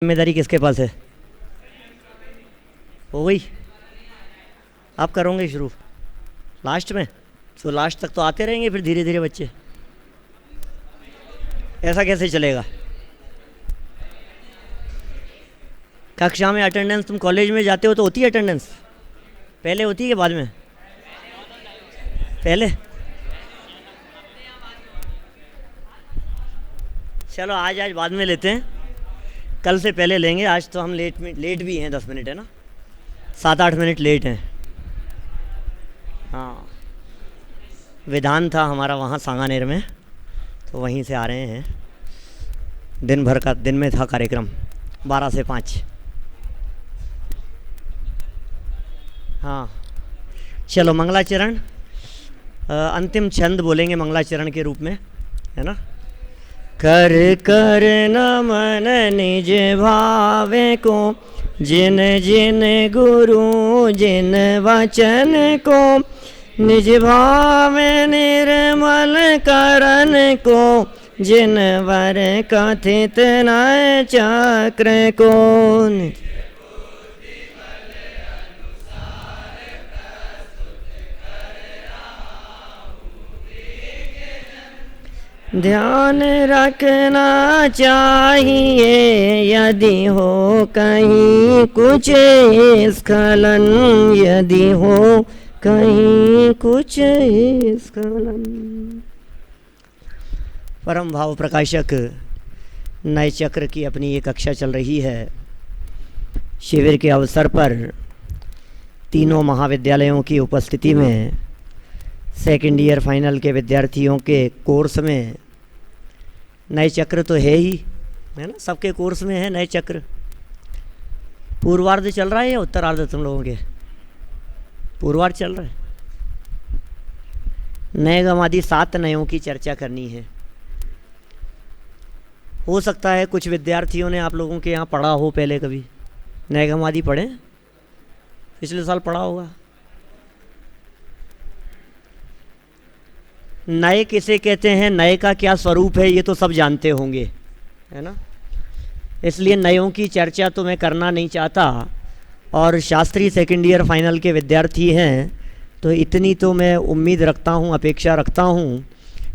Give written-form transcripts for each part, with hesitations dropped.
जिम्मेदारी किसके पास है? हो गई? आप करोगे शुरू लास्ट में? तो लास्ट तक तो आते रहेंगे फिर धीरे धीरे बच्चे। ऐसा कैसे चलेगा? कक्षा में अटेंडेंस, तुम कॉलेज में जाते हो तो होती है अटेंडेंस? पहले होती है कि बाद में? पहले। चलो आज बाद में लेते हैं, कल से पहले लेंगे। आज तो हम लेट भी हैं, 10 मिनट है ना, 7-8 मिनट लेट हैं। हाँ, विधान था हमारा वहाँ सांगानेर में, तो वहीं से आ रहे हैं। दिन भर का, दिन में था कार्यक्रम 12 से 5। हाँ चलो, मंगलाचरण अंतिम छंद बोलेंगे मंगलाचरण के रूप में, है ना। कर कर नमन निज भावे को, जिन जिन गुरु जिन वचन को, निज भावे निर्मल करन को, जिन वर कथित नय चक्र को। ध्यान रखना चाहिए यदि हो कहीं कुछ स्खलन, यदि हो कहीं कुछ स्खलन। परम भाव प्रकाशक नए चक्र की अपनी ये कक्षा चल रही है। शिविर के अवसर पर तीनों महाविद्यालयों की उपस्थिति में सेकेंड ईयर फाइनल के विद्यार्थियों के कोर्स में नए चक्र तो है ही, है ना, सबके कोर्स में है नए चक्र। पूर्वार्ध चल रहा है या उत्तरार्ध? तुम लोगों के पूर्वार्ध चल रहा है। नए गमादि 7 नयों की चर्चा करनी है। हो सकता है कुछ विद्यार्थियों ने आप लोगों के यहाँ पढ़ा हो पहले, कभी नए गमादि पढ़े, पिछले साल पढ़ा होगा। नए किसे कहते हैं, नए का क्या स्वरूप है, ये तो सब जानते होंगे, है ना। इसलिए नयों की चर्चा तो मैं करना नहीं चाहता। और शास्त्री सेकेंड ईयर फाइनल के विद्यार्थी हैं, तो इतनी तो मैं उम्मीद रखता हूँ, अपेक्षा रखता हूँ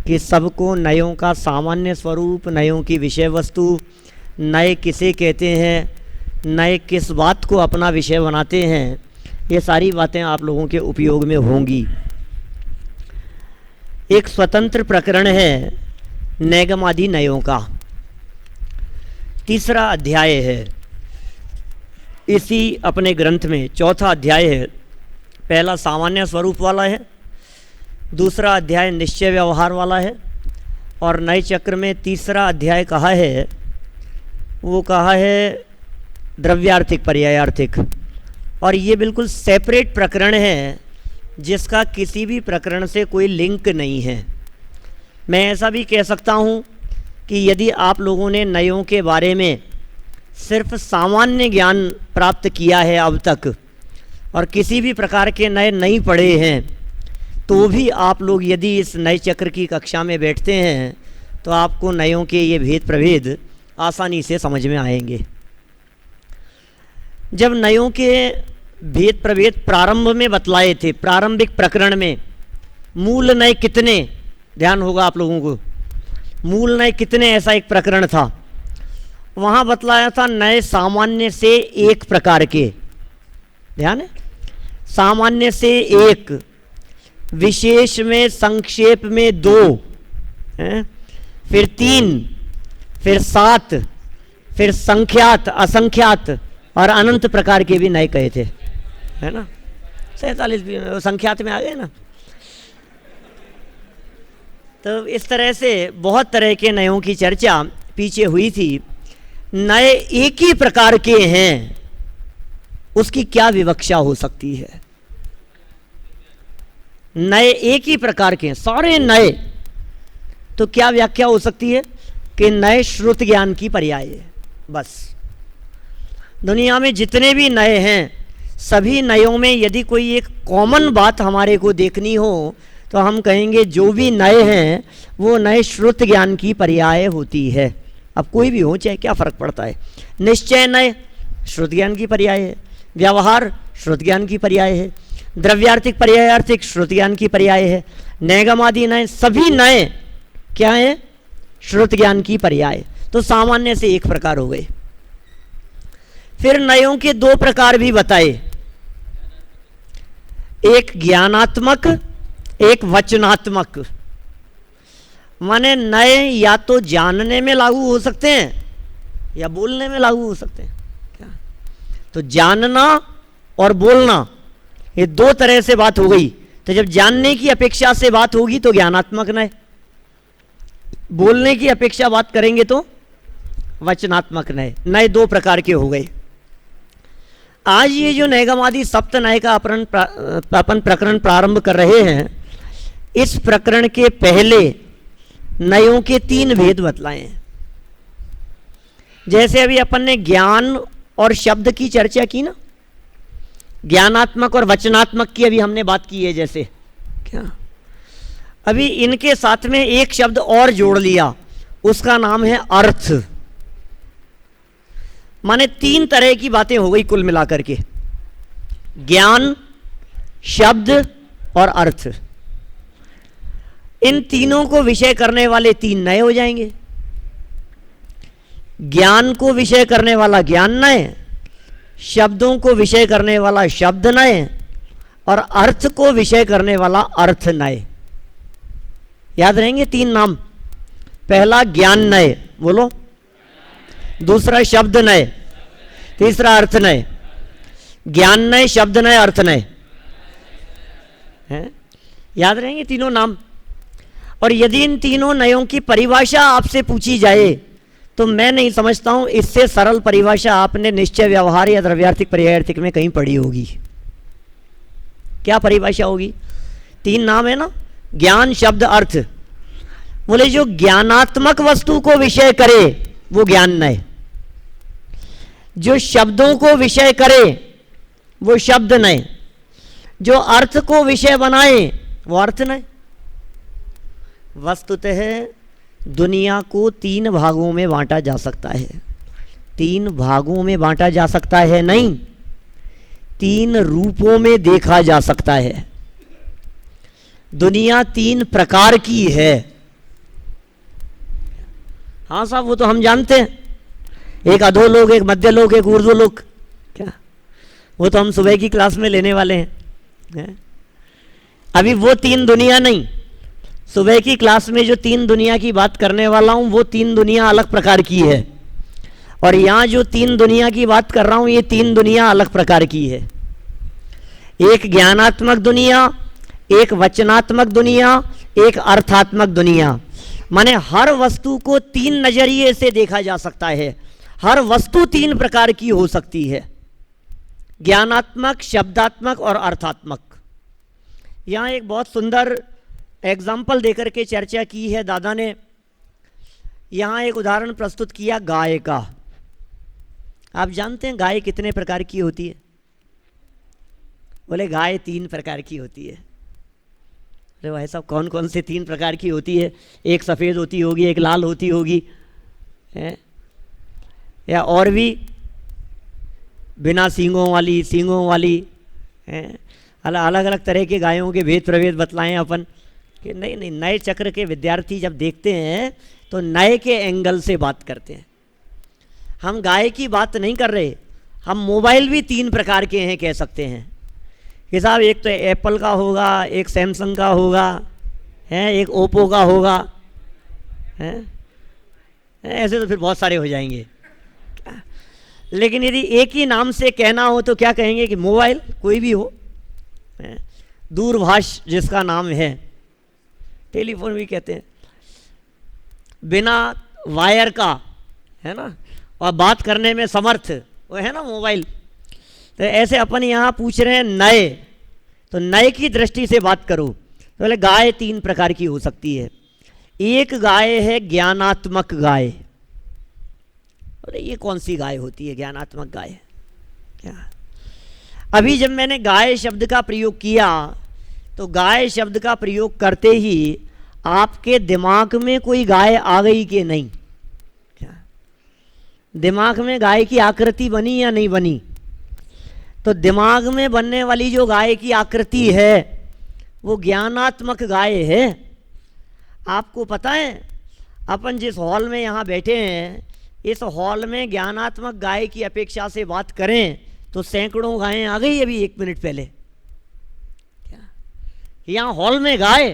कि सबको नयों का सामान्य स्वरूप, नयों की विषय वस्तु, नए किसे कहते हैं, नए किस बात को अपना विषय बनाते हैं, ये सारी बातें आप लोगों के उपयोग में होंगी। एक स्वतंत्र प्रकरण है नैगमादि नयों का, 3रा अध्याय है इसी अपने ग्रंथ में। 4था अध्याय है, पहला सामान्य स्वरूप वाला है, 2रा अध्याय निश्चय व्यवहार वाला है, और नए चक्र में 3रा अध्याय कहा है, वो कहा है द्रव्यार्थिक पर्यायार्थिक। और ये बिल्कुल सेपरेट प्रकरण है जिसका किसी भी प्रकरण से कोई लिंक नहीं है। मैं ऐसा भी कह सकता हूँ कि यदि आप लोगों ने नयों के बारे में सिर्फ सामान्य ज्ञान प्राप्त किया है अब तक, और किसी भी प्रकार के नए नहीं पढ़े हैं, तो भी आप लोग यदि इस नए चक्र की कक्षा में बैठते हैं तो आपको नयों के ये भेद प्रभेद आसानी से समझ में आएंगे। जब नयों के भेद प्रभेद प्रारंभ में बतलाए थे, प्रारंभिक प्रकरण में, मूल नए कितने, ध्यान होगा आप लोगों को, मूल नए कितने ऐसा एक प्रकरण था। वहाँ बतलाया था नए सामान्य से 1 प्रकार के, ध्यान है, सामान्य से 1, विशेष में संक्षेप में 2, फिर 3, फिर 7, फिर संख्यात, असंख्यात और अनंत प्रकार के भी नए कहे थे, है ना। 47 भी संख्यात में आ गए ना। तो इस तरह से बहुत तरह के नयों की चर्चा पीछे हुई थी। नए एक ही प्रकार के हैं, उसकी क्या विवक्षा हो सकती है? नए एक ही प्रकार के हैं, सारे नए, तो क्या व्याख्या हो सकती है कि नए श्रुत ज्ञान की पर्याय है। बस दुनिया में जितने भी नए हैं, सभी नयों में यदि कोई एक कॉमन बात हमारे को देखनी हो तो हम कहेंगे जो भी नए हैं वो नए श्रुत ज्ञान की पर्याय होती है। अब कोई भी हो, चाहे क्या फ़र्क पड़ता है, निश्चय नय श्रुत ज्ञान की पर्याय है, व्यवहार श्रुत ज्ञान की पर्याय है, द्रव्यार्थिक पर्यायार्थिक श्रुत ज्ञान की पर्याय है, नैगम आदि नय सभी नय क्या है? श्रुत ज्ञान की पर्याय। तो सामान्य से एक प्रकार हो गए। फिर नयों के दो प्रकार भी बताए, एक ज्ञानात्मक एक वचनात्मक। माने नए या तो जानने में लागू हो सकते हैं या बोलने में लागू हो सकते हैं। क्या? तो जानना और बोलना ये दो तरह से बात हो गई। तो जब जानने की अपेक्षा से बात होगी तो ज्ञानात्मक नय, बोलने की अपेक्षा बात करेंगे तो वचनात्मक नय। नय दो प्रकार के हो गए। आज ये जो नैगमादि सप्त नय का अपन प्रकरण प्रारंभ कर रहे हैं, इस प्रकरण के पहले नयों के तीन भेद बतलाए हैं। जैसे अभी अपन ने ज्ञान और शब्द की चर्चा की ना, ज्ञानात्मक और वचनात्मक की अभी हमने बात की है। जैसे क्या, अभी इनके साथ में एक शब्द और जोड़ लिया, उसका नाम है अर्थ। माने तीन तरह की बातें हो गई कुल मिलाकर के, ज्ञान, शब्द और अर्थ। इन तीनों को विषय करने वाले तीन नए हो जाएंगे। ज्ञान को विषय करने वाला ज्ञान नय, शब्दों को विषय करने वाला शब्द नय और अर्थ को विषय करने वाला अर्थ नय। याद रहेंगे तीन नाम। पहला ज्ञान नय, बोलो। दूसरा शब्द नय, तीसरा अर्थ नय। ज्ञान नय, शब्द नय, अर्थ नय है। याद रहेंगे तीनों नाम। और यदि इन तीनों नयों की परिभाषा आपसे पूछी जाए तो मैं नहीं समझता हूं इससे सरल परिभाषा आपने निश्चय व्यवहार या द्रव्यार्थिक पर्यायार्थिक में कहीं पढ़ी होगी। क्या परिभाषा होगी? तीन नाम है ना, ज्ञान, शब्द, अर्थ। बोले जो ज्ञानात्मक वस्तु को विषय करे वो ज्ञान नय, जो शब्दों को विषय करे वो शब्द नय, जो अर्थ को विषय बनाए वो अर्थ नय। वस्तुतः दुनिया को तीन भागों में बांटा जा सकता है। तीन भागों में बांटा जा सकता है नहीं, तीन रूपों में देखा जा सकता है। दुनिया तीन प्रकार की है। हाँ साहब, वो तो हम जानते हैं, एक अधो लोग, एक मध्य लोग, एक ऊर्ध्व लोग। क्या? वो तो हम सुबह की क्लास में लेने वाले हैं। अभी वो तीन दुनिया नहीं, सुबह की क्लास में जो तीन दुनिया की बात करने वाला हूं वो तीन दुनिया अलग प्रकार की है, और यहां जो तीन दुनिया की बात कर रहा हूं ये तीन दुनिया अलग प्रकार की है। एक ज्ञानात्मक दुनिया, एक वचनात्मक दुनिया, एक अर्थात्मक दुनिया। माने हर वस्तु को तीन नजरिए से देखा जा सकता है। हर वस्तु तीन प्रकार की हो सकती है, ज्ञानात्मक, शब्दात्मक और अर्थात्मक। यहां एक बहुत सुंदर एग्जाम्पल देकर के चर्चा की है दादा ने। यहां एक उदाहरण प्रस्तुत किया गाय का। आप जानते हैं गाय कितने प्रकार की होती है? बोले गाय तीन प्रकार की होती है। अरे भाई साहब, कौन कौन से तीन प्रकार की होती है? एक सफ़ेद होती होगी, एक लाल होती होगी है? या और भी बिना सींगों वाली, सींगों वाली है? अलग अलग तरह के गायों के भेद प्रभेद बतलाएं अपन कि नहीं नहीं। नए चक्र के विद्यार्थी जब देखते हैं तो नए के एंगल से बात करते हैं। हम गाय की बात नहीं कर रहे, हम मोबाइल भी तीन प्रकार के हैं कह सकते हैं कि साहब एक तो एप्पल का होगा, एक सैमसंग का होगा है, एक ओप्पो का होगा है। ऐसे तो फिर बहुत सारे हो जाएंगे। लेकिन यदि एक ही नाम से कहना हो तो क्या कहेंगे कि मोबाइल कोई भी हो, दूरभाष जिसका नाम है, टेलीफोन भी कहते हैं, बिना वायर का है ना, और बात करने में समर्थ वो है ना मोबाइल। तो ऐसे अपन यहाँ पूछ रहे हैं नए, तो नए की दृष्टि से बात करो तो बोले गाय तीन प्रकार की हो सकती है। एक गाय है ज्ञानात्मक गाय। अरे ये कौन सी गाय होती है ज्ञानात्मक गाय? क्या अभी जब मैंने गाय शब्द का प्रयोग किया तो गाय शब्द का प्रयोग करते ही आपके दिमाग में कोई गाय आ गई कि नहीं? क्या दिमाग में गाय की आकृति बनी या नहीं बनी? तो दिमाग में बनने वाली जो गाय की आकृति है वो ज्ञानात्मक गाय है। आपको पता है, अपन जिस हॉल में यहाँ बैठे हैं, इस हॉल में ज्ञानात्मक गाय की अपेक्षा से बात करें तो सैकड़ों गायें आ गई अभी 1 मिनट पहले। क्या यहाँ हॉल में गाय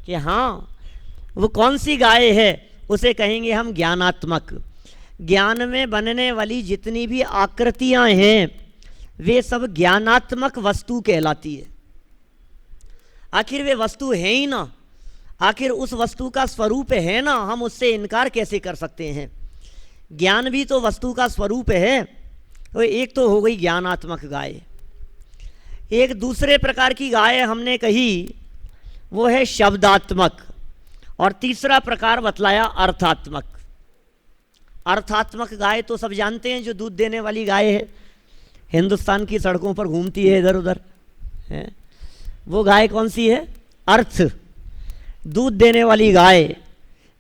कि हाँ, वो कौन सी गाय है? उसे कहेंगे हम ज्ञानात्मक। ज्ञान में बनने वाली जितनी भी आकृतियां हैं वे सब ज्ञानात्मक वस्तु कहलाती है। आखिर वे वस्तु है ही ना, आखिर उस वस्तु का स्वरूप है ना, हम उससे इनकार कैसे कर सकते हैं? ज्ञान भी तो वस्तु का स्वरूप है। तो एक तो हो गई ज्ञानात्मक गाय। एक दूसरे प्रकार की गाय हमने कही वो है शब्दात्मक, और तीसरा प्रकार बतलाया अर्थात्मक। अर्थात्मक गाय तो सब जानते हैं, जो दूध देने वाली गाय है, हिंदुस्तान की सड़कों पर घूमती है इधर उधर है। वो गाय कौन सी है? अर्थ, दूध देने वाली गाय,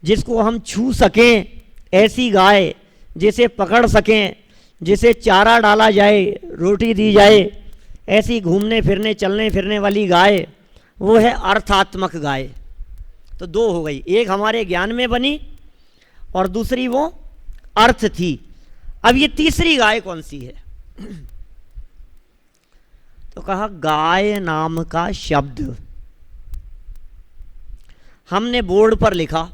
जिसको हम छू सकें ऐसी गाय, जिसे पकड़ सकें, जिसे चारा डाला जाए, रोटी दी जाए, ऐसी घूमने फिरने चलने फिरने वाली गाय, वो है अर्थात्मक गाय। तो 2 हो गई, एक हमारे ज्ञान में बनी और दूसरी वो अर्थ थी। अब ये तीसरी गाय कौन सी है? तो कहा गाय नाम का शब्द हमने बोर्ड पर लिखा,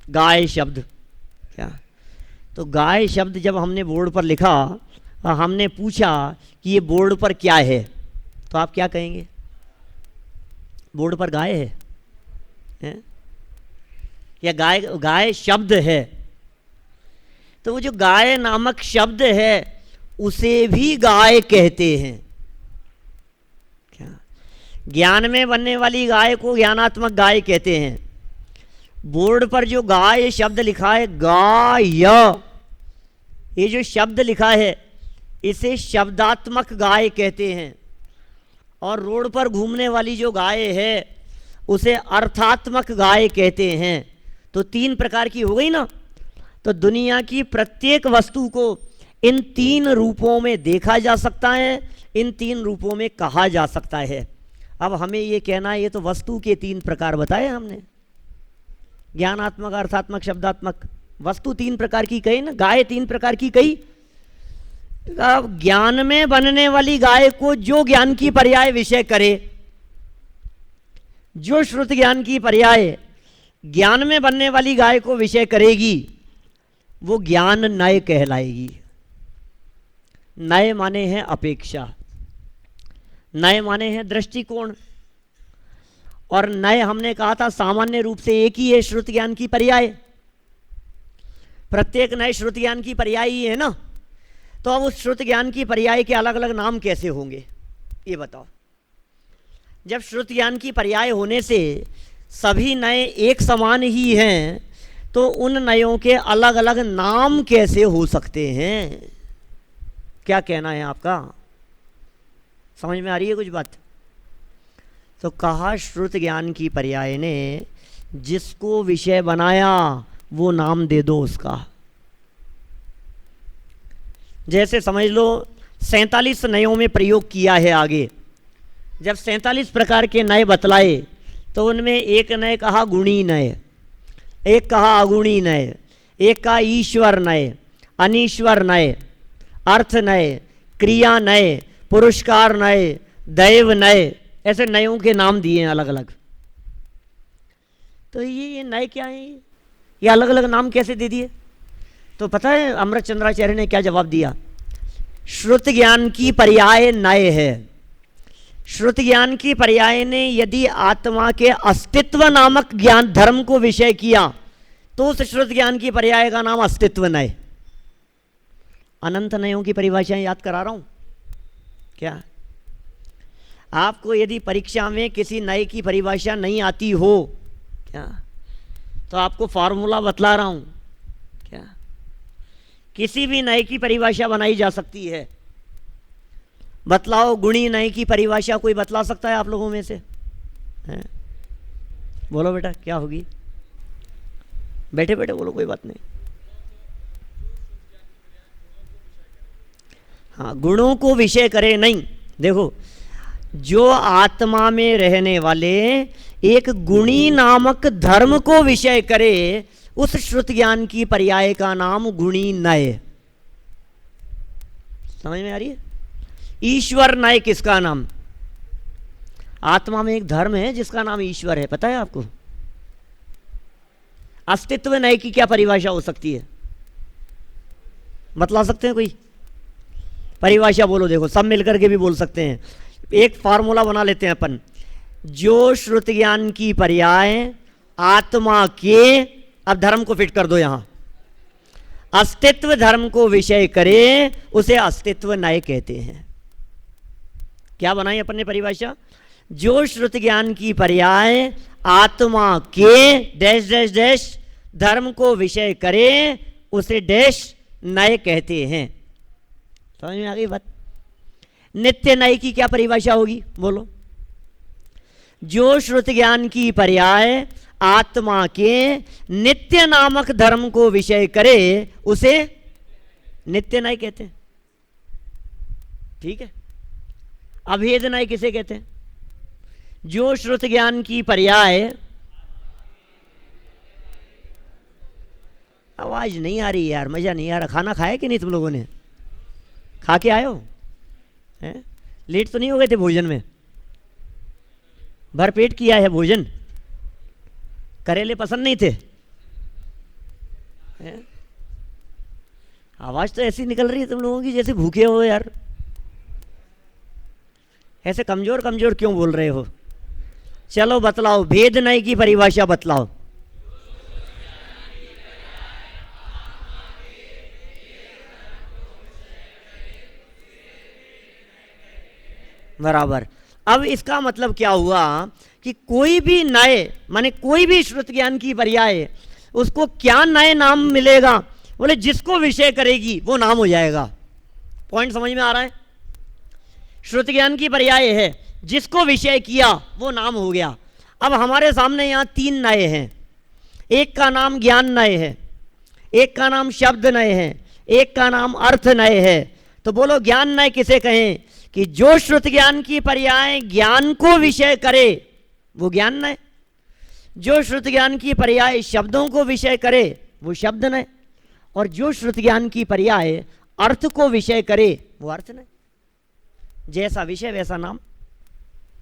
गाय शब्द। क्या? तो गाय शब्द जब हमने बोर्ड पर लिखा, हमने पूछा कि ये बोर्ड पर क्या है, तो आप क्या कहेंगे? बोर्ड पर गाय है? या गाय शब्द है? तो वो जो गाय नामक शब्द है उसे भी गाय कहते हैं। क्या? ज्ञान में बनने वाली गाय को ज्ञानात्मक गाय कहते हैं। बोर्ड पर जो गाय शब्द लिखा है, गाय, ये जो शब्द लिखा है इसे शब्दात्मक गाय कहते हैं। और रोड पर घूमने वाली जो गाय है उसे अर्थात्मक गाय कहते हैं। तो 3 प्रकार की हो गई ना। तो दुनिया की प्रत्येक वस्तु को इन 3 रूपों में देखा जा सकता है, इन 3 रूपों में कहा जा सकता है। अब हमें ये कहना है, ये तो वस्तु के 3 प्रकार बताए हमने, ज्ञानात्मक, अर्थात्मक, शब्दात्मक। वस्तु 3 प्रकार की कही ना, गाय 3 प्रकार की कही। अब ज्ञान में बनने वाली गाय को जो ज्ञान की पर्याय विषय करे, जो श्रुत ज्ञान की पर्याय ज्ञान में बनने वाली गाय को विषय करेगी, वो ज्ञान नय कहलाएगी। नय माने हैं अपेक्षा, नय माने हैं दृष्टिकोण। और नय हमने कहा था सामान्य रूप से एक ही है, श्रुत ज्ञान की पर्याय। प्रत्येक नय श्रुत ज्ञान की पर्याय ही है ना। तो अब उस श्रुत ज्ञान की पर्याय के अलग अलग नाम कैसे होंगे, ये बताओ। जब श्रुत ज्ञान की पर्याय होने से सभी नय एक समान ही हैं, तो उन नयों के अलग अलग नाम कैसे हो सकते हैं? क्या कहना है आपका? समझ में आ रही है कुछ बात? तो कहा श्रुत ज्ञान की पर्याय ने जिसको विषय बनाया वो नाम दे दो उसका। जैसे समझ लो 47 नयों में प्रयोग किया है आगे। जब 47 प्रकार के नय बतलाए तो उनमें एक नय कहा गुणी नय, एक कहा अगुणी नय, एक कहा ईश्वर नय, अनीश्वर नय, अर्थ नय, क्रिया नय, पुरस्कार नय, दैव नय, ऐसे नयों के नाम दिए हैं अलग अलग। तो ये नय क्या है? ये अलग अलग नाम कैसे दे दिए? तो पता है अमृत चंद्राचार्य ने क्या जवाब दिया? श्रुत ज्ञान की पर्याय नय है। श्रुत ज्ञान की पर्याय ने यदि आत्मा के अस्तित्व नामक ज्ञान धर्म को विषय किया तो उस श्रुत ज्ञान की पर्याय का नाम अस्तित्व नय। अनंत नयों की परिभाषाएं याद करा रहा हूं क्या? आपको यदि परीक्षा में किसी नए की परिभाषा नहीं आती हो क्या, तो आपको फॉर्मूला बतला रहा हूं क्या। किसी भी नए की परिभाषा बनाई जा सकती है। बतलाओ गुणी नए की परिभाषा कोई बतला सकता है आप लोगों में से? हैं? बोलो बेटा क्या होगी? बैठे बैठे बोलो, कोई बात नहीं। हाँ, गुणों को विषय करे नहीं। देखो, जो आत्मा में रहने वाले एक गुणी नामक धर्म को विषय करे, उस श्रुत ज्ञान की पर्याय का नाम गुणी नय। समझ में आ रही है? ईश्वर नय किसका नाम? आत्मा में एक धर्म है जिसका नाम ईश्वर है, पता है आपको? अस्तित्व नय की क्या परिभाषा हो सकती है? बतला सकते हैं कोई परिभाषा? बोलो, देखो सब मिलकर के भी बोल सकते हैं। एक फार्मूला बना लेते हैं अपन। जो श्रुत ज्ञान की पर्याय आत्मा के, अब धर्म को फिट कर दो यहां, अस्तित्व धर्म को विषय करे, उसे अस्तित्व नय कहते हैं। क्या बनाई अपन ने परिभाषा? जो श्रुत ज्ञान की पर्याय आत्मा के डैश डैश डैश धर्म को विषय करे, उसे डैश नय कहते हैं। समझ में आ गई बात? नित्य नय की क्या परिभाषा होगी? बोलो। जो श्रुत ज्ञान की पर्याय आत्मा के नित्य नामक धर्म को विषय करे, उसे नित्य नय कहते हैं। ठीक है? अभेद नय किसे कहते हैं? जो श्रुत ज्ञान की पर्याय, आवाज नहीं आ रही यार, मजा नहीं आ रहा। खाना खाया कि नहीं तुम लोगों ने? खा के आए हो? हैं? लेट तो नहीं हो गए थे भोजन में? भरपेट किया है भोजन? करेले पसंद नहीं थे? हैं? आवाज तो ऐसी निकल रही है तुम लोगों की जैसे भूखे हो यार। ऐसे कमजोर कमजोर क्यों बोल रहे हो? चलो बतलाओ, भेद नय की परिभाषा बतलाओ। बराबर। अब इसका मतलब क्या हुआ कि कोई भी नए, माने कोई भी श्रुत ज्ञान की पर्याय, उसको क्या नए नाम मिलेगा? बोले जिसको विषय करेगी वो नाम हो जाएगा। पॉइंट समझ में आ रहा है? श्रुत ज्ञान की पर्याय है, जिसको विषय किया वो नाम हो गया। अब हमारे सामने यहाँ तीन नए हैं। एक का नाम ज्ञान नय है, एक का नाम शब्द नय है, एक का नाम अर्थ नय है। तो बोलो ज्ञान नय किसे कहें? कि जो श्रुत ज्ञान की पर्याय ज्ञान को विषय करे वो ज्ञान नय, जो श्रुत ज्ञान की पर्याय शब्दों को विषय करे वो शब्द नय, और जो श्रुत ज्ञान की पर्याय अर्थ को विषय करे वो अर्थ नय। जैसा विषय वैसा नाम।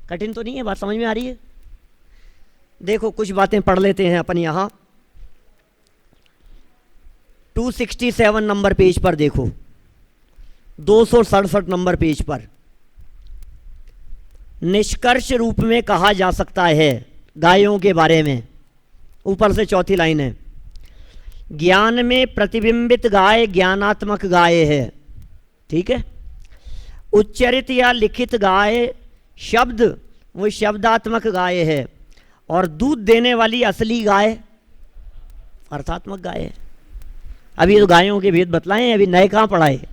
कठिन तो नहीं है? बात समझ में आ रही है? देखो कुछ बातें पढ़ लेते हैं अपन यहां। 267 नंबर पेज पर देखो, 267 नंबर पेज पर निष्कर्ष रूप में कहा जा सकता है गायों के बारे में। ऊपर से चौथी लाइन है, ज्ञान में प्रतिबिंबित गाय ज्ञानात्मक गाय है। ठीक है? उच्चरित या लिखित गाय शब्द वो शब्दात्मक गाय है, और दूध देने वाली असली गाय अर्थात्मक गाय है। अभी तो गायों के भेद बतलाए हैं, अभी नए कहाँ पढ़ाए?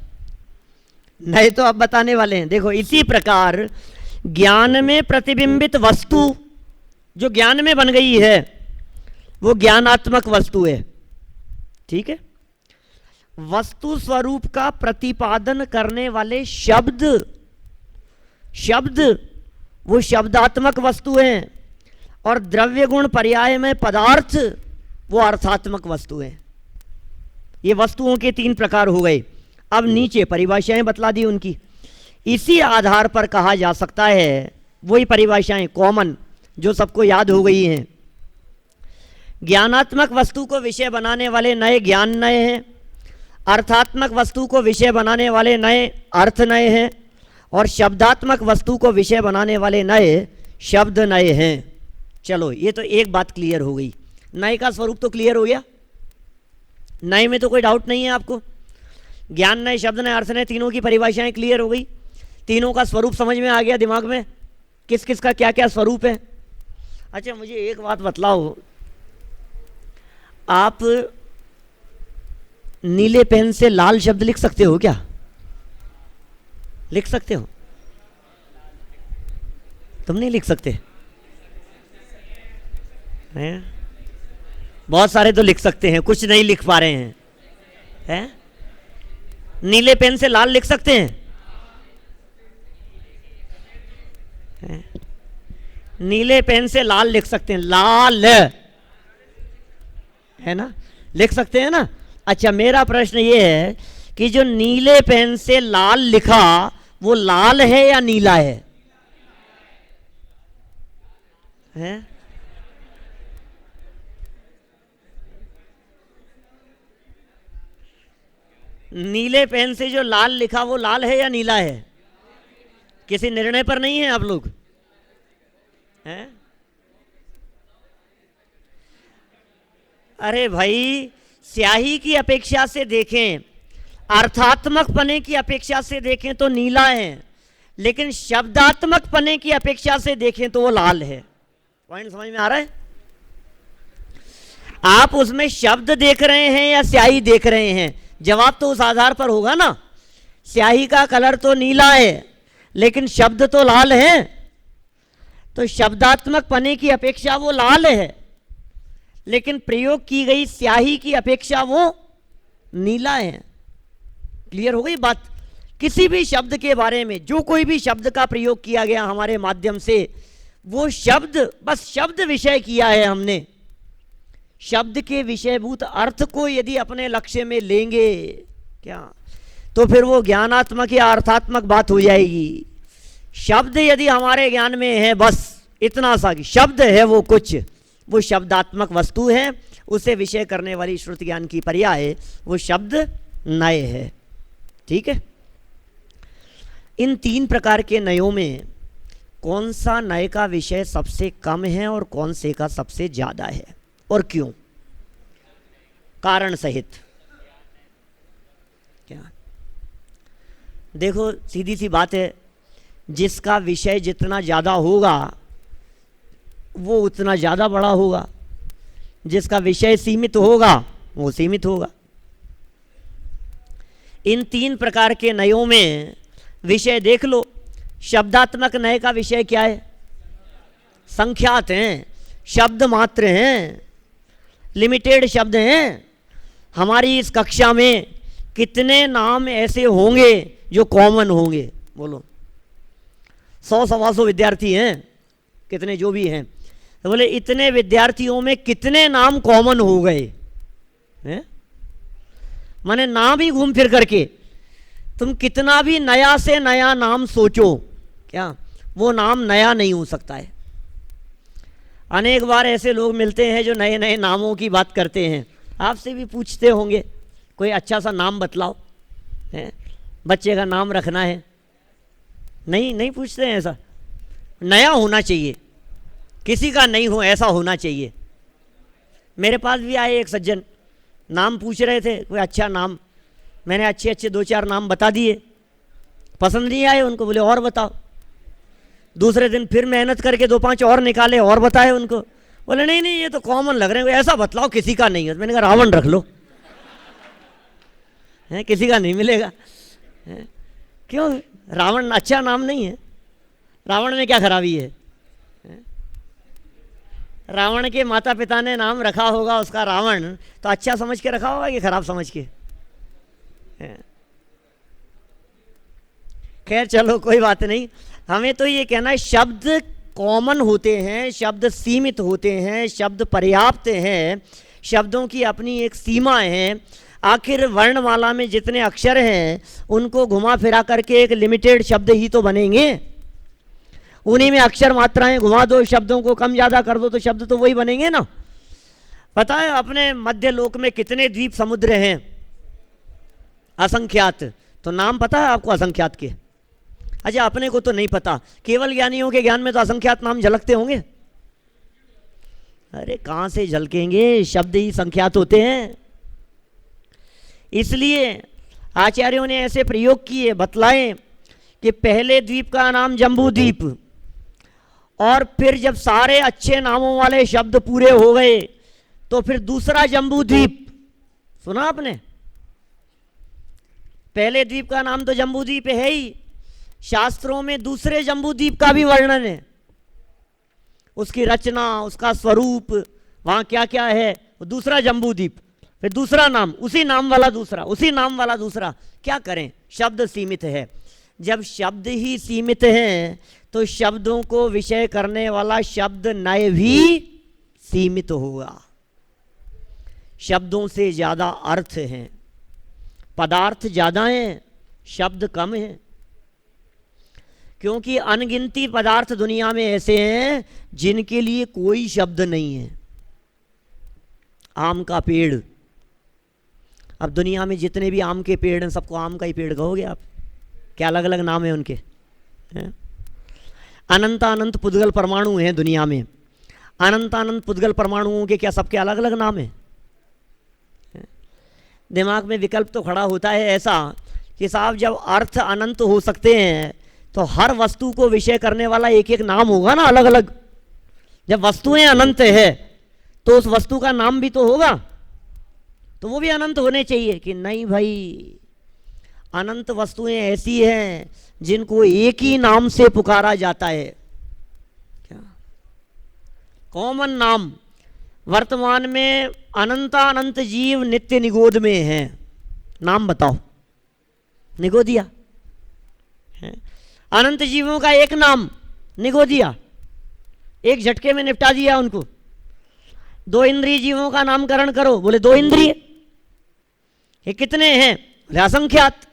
नए तो अब बताने वाले हैं। देखो इसी प्रकार ज्ञान में प्रतिबिंबित वस्तु जो ज्ञान में बन गई है वो ज्ञानात्मक वस्तु है। ठीक है? वस्तु स्वरूप का प्रतिपादन करने वाले शब्द, शब्द वो शब्दात्मक वस्तु हैं, और द्रव्य गुण पर्याय में पदार्थ वो अर्थात्मक वस्तु है। ये वस्तुओं के तीन प्रकार हो गए। अब नीचे परिभाषाएं बतला दी उनकी। इसी आधार पर कहा जा सकता है, वही परिभाषाएं कॉमन जो सबको याद हो गई हैं। ज्ञानात्मक वस्तु को विषय बनाने वाले नए ज्ञान नए हैं, अर्थात्मक वस्तु को विषय बनाने वाले नए अर्थ नए हैं, और शब्दात्मक वस्तु को विषय बनाने वाले नए शब्द नए हैं। चलो ये तो एक बात क्लियर हो गई। नए का स्वरूप तो क्लियर हो गया, नए में तो कोई डाउट नहीं है आपको। ज्ञान नए, शब्द नए, अर्थ नए, तीनों की परिभाषाएं क्लियर हो गई। तीनों का स्वरूप समझ में आ गया दिमाग में, किस किस का क्या क्या स्वरूप है। अच्छा मुझे एक बात बतलाओ, आप नीले पेन से लाल शब्द लिख सकते हो क्या? लिख सकते हो? तुम नहीं लिख सकते हैं? बहुत सारे तो लिख सकते हैं, कुछ नहीं लिख पा रहे हैं। नीले पेन से लाल लिख सकते हैं? नीले पेन से लाल लिख सकते हैं, लाल है ना, लिख सकते हैं ना। अच्छा, मेरा प्रश्न ये है कि जो नीले पेन से लाल लिखा वो लाल है या नीला है? हैं? नीले पेन से जो लाल लिखा वो लाल है या नीला है? किसी निर्णय पर नहीं है आप लोग हैं? अरे भाई, स्याही की अपेक्षा से देखें, अर्थात्मक पने की अपेक्षा से देखें तो नीला है, लेकिन शब्दात्मक पने की अपेक्षा से देखें तो वो लाल है। पॉइंट समझ में आ रहा है? आप उसमें शब्द देख रहे हैं या स्याही देख रहे हैं? जवाब तो उस आधार पर होगा ना। स्याही का कलर तो नीला है लेकिन शब्द तो लाल है, तो शब्दात्मक पने की अपेक्षा वो लाल है, लेकिन प्रयोग की गई स्याही की अपेक्षा वो नीला है। क्लियर हो गई बात? किसी भी शब्द के बारे में, जो कोई भी शब्द का प्रयोग किया गया हमारे माध्यम से, वो शब्द बस शब्द विषय किया है हमने। शब्द के विषयभूत अर्थ को यदि अपने लक्ष्य में लेंगे क्या, तो फिर वो ज्ञानात्मक या अर्थात्मक बात हो जाएगी। शब्द यदि हमारे ज्ञान में है, बस इतना सा कि शब्द है वो कुछ, वो शब्दात्मक वस्तु है, उसे विषय करने वाली श्रुति ज्ञान की पर्याय वो शब्द नय है। ठीक है? इन तीन प्रकार के नयों में कौन सा नय का विषय सबसे कम है और कौन से का सबसे ज्यादा है, और क्यों? कारण सहित। क्या देखो, सीधी सी बात है, जिसका विषय जितना ज्यादा होगा वो उतना ज्यादा बड़ा होगा, जिसका विषय सीमित होगा वो सीमित होगा। इन तीन प्रकार के नयों में विषय देख लो। शब्दात्मक नय का विषय क्या है? संख्यात हैं, शब्द मात्र हैं, लिमिटेड शब्द हैं। हमारी इस कक्षा में कितने नाम ऐसे होंगे जो कॉमन होंगे? बोलो। 100-125 विद्यार्थी हैं, कितने जो भी हैं, तो बोले इतने विद्यार्थियों में कितने नाम कॉमन हो गए हैं? माने नाम ही घूम फिर करके तुम कितना भी नया से नया नाम सोचो, क्या वो नाम नया नहीं हो सकता है। अनेक बार ऐसे लोग मिलते हैं जो नए नए नामों की बात करते हैं, आपसे भी पूछते होंगे कोई अच्छा सा नाम बतलाओ, है बच्चे का नाम रखना है। नहीं पूछते हैं ऐसा। नया होना चाहिए, किसी का नहीं हो ऐसा होना चाहिए। मेरे पास भी आए एक सज्जन, नाम पूछ रहे थे, कोई अच्छा नाम। मैंने अच्छे 2-4 नाम बता दिए, पसंद नहीं आए उनको, बोले और बताओ। दूसरे दिन फिर मेहनत करके 2-5 और निकाले और बताए उनको, बोले नहीं ये तो कॉमन लग रहे हैं, ऐसा बतलाओ किसी का नहीं है। मैंने कहा रावण रख लो, है किसी का नहीं मिलेगा। है? क्यों? रावण अच्छा नाम नहीं है? रावण में क्या खराबी है? रावण के माता पिता ने नाम रखा होगा उसका रावण, तो अच्छा समझ के रखा होगा कि खराब समझ के? खैर चलो कोई बात नहीं। हमें तो ये कहना है शब्द कॉमन होते हैं, शब्द सीमित होते हैं, शब्द पर्याप्त हैं, शब्दों की अपनी एक सीमा है। आखिर वर्णमाला में जितने अक्षर हैं उनको घुमा फिरा करके एक लिमिटेड शब्द ही तो बनेंगे। उन्हीं में अक्षर मात्राएं घुमा दो, शब्दों को कम ज़्यादा कर दो तो शब्द तो वही बनेंगे ना। पता है अपने मध्य लोक में कितने द्वीप समुद्र हैं? असंख्यात। तो नाम पता है आपको असंख्यात के? अच्छा, अपने को तो नहीं पता, केवल ज्ञानियों के ज्ञान में तो असंख्यात नाम झलकते होंगे। अरे कहाँ से झलकेंगे, शब्द ही संख्यात होते हैं। इसलिए आचार्यों ने ऐसे प्रयोग किए, बतलाएं कि पहले द्वीप का नाम जम्बू द्वीप, और फिर जब सारे अच्छे नामों वाले शब्द पूरे हो गए तो फिर दूसरा जम्बू द्वीप। सुना आपने? पहले द्वीप का नाम तो जम्बू द्वीप है ही, शास्त्रों में दूसरे जम्बू द्वीप का भी वर्णन है, उसकी रचना, उसका स्वरूप, वहां क्या क्या है। दूसरा जम्बू द्वीप, फिर दूसरा नाम, उसी नाम वाला दूसरा, उसी नाम वाला दूसरा। क्या करें, शब्द सीमित है। जब शब्द ही सीमित हैं तो शब्दों को विषय करने वाला शब्द नय भी सीमित होगा। शब्दों से ज़्यादा अर्थ हैं, पदार्थ ज़्यादा हैं, शब्द कम हैं। क्योंकि अनगिनती पदार्थ दुनिया में ऐसे हैं जिनके लिए कोई शब्द नहीं है। आम का पेड़, अब दुनिया में जितने भी आम के पेड़ हैं सबको आम का ही पेड़ कहोगे आप? क्या अलग अलग नाम है उनके? हैं? अनंत अनंत पुद्गल परमाणु हैं दुनिया में। अनंत अनंत पुद्गल परमाणुओं के क्या सबके अलग अलग नाम हैं? दिमाग में विकल्प तो खड़ा होता है ऐसा कि साहब जब अर्थ अनंत हो सकते हैं तो हर वस्तु को विषय करने वाला एक एक नाम होगा ना, अलग अलग। जब वस्तुएं अनंत है तो उस वस्तु का नाम भी तो होगा, तो वो भी अनंत होने चाहिए कि नहीं भाई? अनंत वस्तुएं ऐसी हैं जिनको एक ही नाम से पुकारा जाता है। क्या कॉमन नाम? वर्तमान में अनंत जीव नित्य निगोद में हैं। नाम बताओ, निगोदिया है। अनंत जीवों का एक नाम निगोदिया, एक झटके में निपटा दिया उनको। दो इंद्रिय जीवों का नामकरण करो, बोले दो इंद्रिय। ये कितने हैं? बोले असंख्यात।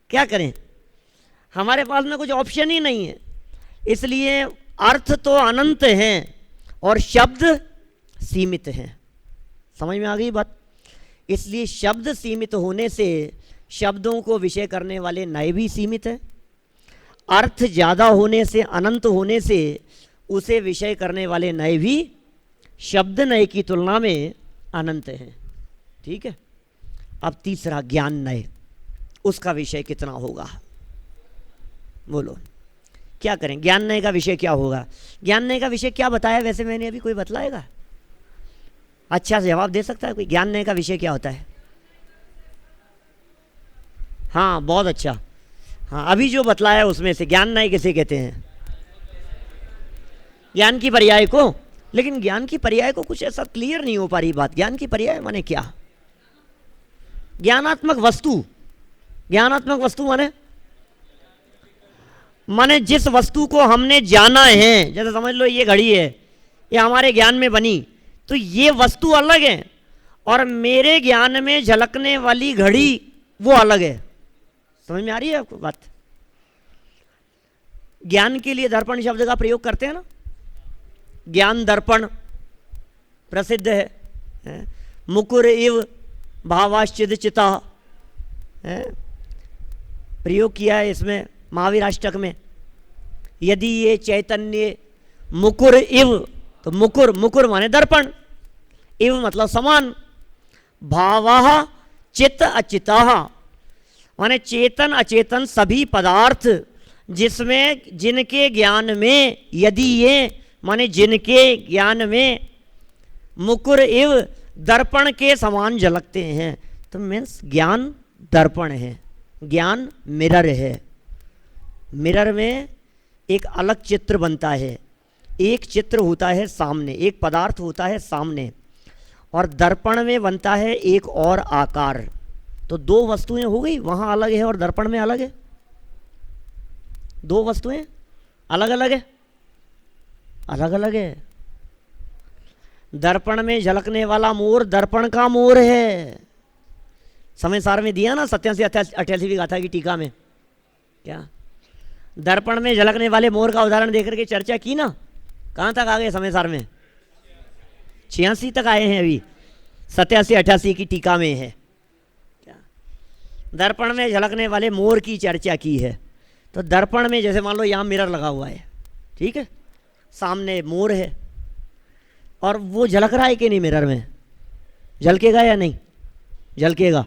क्या करें, हमारे पास में कुछ ऑप्शन ही नहीं है। इसलिए अर्थ तो अनंत हैं और शब्द सीमित हैं। समझ में आ गई बात? इसलिए शब्द सीमित होने से शब्दों को विषय करने वाले नय भी सीमित हैं। अर्थ ज़्यादा होने से, अनंत होने से उसे विषय करने वाले नय भी शब्द नय की तुलना में अनंत हैं। ठीक है। अब तीसरा ज्ञान नय, उसका विषय कितना होगा? बोलो क्या करें? ज्ञान नय का विषय क्या होगा? ज्ञान नय का विषय क्या बताया वैसे मैंने अभी? कोई बतलाएगा? अच्छा जवाब दे सकता है कोई? ज्ञान नय का विषय क्या होता है? हाँ बहुत अच्छा। हाँ अभी जो बतलाया उसमें से ज्ञान नय किसे कहते हैं? ज्ञान की पर्याय को। लेकिन ज्ञान की पर्याय को कुछ ऐसा क्लियर नहीं हो पा रही बात। ज्ञान की पर्याय माने क्या? ज्ञानात्मक वस्तु। ज्ञानात्मक वस्तु माने जिस वस्तु को हमने जाना है, जैसे समझ लो ये घड़ी है, ये हमारे ज्ञान में बनी, तो ये वस्तु अलग है और मेरे ज्ञान में झलकने वाली घड़ी वो अलग है। समझ में आ रही है आपको बात? ज्ञान के लिए दर्पण शब्द का प्रयोग करते हैं ना। ज्ञान दर्पण प्रसिद्ध है। मुकुर इव भावाश्चिद चिता है, प्रयोग किया है इसमें महावीर अष्टक में। यदि ये चैतन्य मुकुर इव, तो मुकुर, मुकुर माने दर्पण, इव मतलब समान, भावा चित अचिता माने चेतन अचेतन सभी पदार्थ जिसमें जिनके ज्ञान में, यदि ये माने जिनके ज्ञान में मुकुर इव दर्पण के समान झलकते हैं, तो मीन्स ज्ञान दर्पण है, ज्ञान मिरर है। मिरर में एक अलग चित्र बनता है। एक चित्र होता है सामने, एक पदार्थ होता है सामने, और दर्पण में बनता है एक और आकार। तो दो वस्तुएं हो गई, वहाँ अलग है और दर्पण में अलग है। दो वस्तुएं अलग अलग है, अलग अलग है। दर्पण में झलकने वाला मोर दर्पण का मोर है। समय सार में दिया ना 87-88वीं गाथा की टीका में। क्या दर्पण में झलकने वाले मोर का उदाहरण देकर के चर्चा की ना? कहाँ तक आ गए समय सार में? 86 तक आए हैं, अभी 87-88 की टीका में है। क्या दर्पण में झलकने वाले मोर की चर्चा की है। तो दर्पण में जैसे मान लो यहाँ मिरर लगा हुआ है, ठीक है, सामने मोर है और वो झलक रहा है कि नहीं? मिरर में झलकेगा या नहीं? झलकेगा।